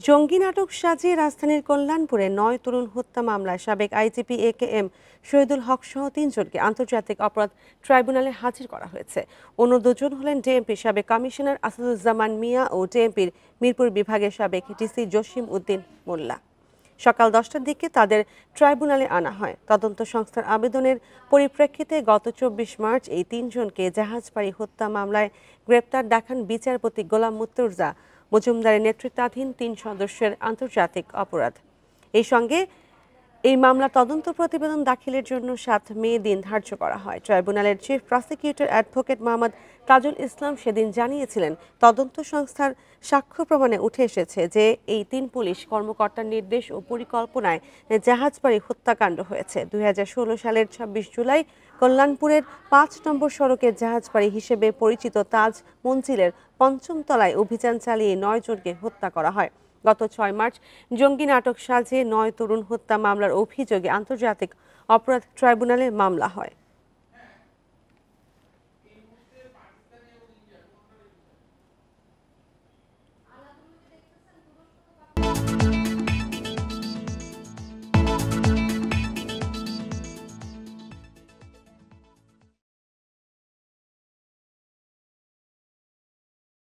জঙ্গি নাটক সাজিয়ে রাজধানীর কল্যাণপুরে ৯ তরুণ হত্যা মামলায় সাবেক আইজিপি AKM শহীদুল হক সহ ৩ জনকে আন্তর্জাতিক অপরাধ ট্রাইব্যুনালে হাজির করা হয়েছে। অন্য দুজন হলেন ডিএমপির সাবেক কমিশনার আসাদুজ্জামান মিয়া ও ডিএমপির মিরপুর বিভাগের সাবেক ডিসি জসিম উদ্দিন মোল্লা। সকাল 10টার দিকে তাদের ট্রাইব্যুনালে আনা হয়। তদন্ত সংস্থার আবেদনের পরিপ্রেক্ষিতে গত ২৪ মার্চ এই ৩ জনকে জাহাজবাড়ী হত্যা মামলায় গ্রেপ্তার দেখান বিচারপতি গোলাম মুর্তজা মজুমদারের নেতৃত্বাধীন ৩ সদস্যের আন্তর্জাতিক অপরাধ। এই সঙ্গে এই মামলা তদন্ত প্রতিবেদন দাখিলের জন্য ৭ মে দিন ধার্য করা হয়। ট্রাইব্যুনালের chief prosecutor advocate Mohammad Tajul Islam সেদিন জানিয়েছিলেন, তদন্ত সংস্থার সাক্ষ্য প্রমাণে উঠে এসেছে যে এই ৩ পুলিশ কর্মকর্তার নির্দেশ ও পরিকল্পনায় জাহাজবাড়ী হত্যাকাণ্ড হয়েছে। ২০১৬ সালের ২৬ জুলাই কল্যাণপুরের ৫ নম্বর সড়কের জাহাজবাড়ী হিসেবে পরিচিত তাজ মঞ্জিলের ৫ম তলায় অভিযান চালিয়ে ৯ জনকে হত্যা করা হয়। গত ৬ মার্চ জঙ্গি নাটক সাজিয়ে ৯ তরুণ হত্যা মামলার অভিযোগে আন্তর্জাতিক অপরাধ ট্রাইব্যুনালে মামলা হয়।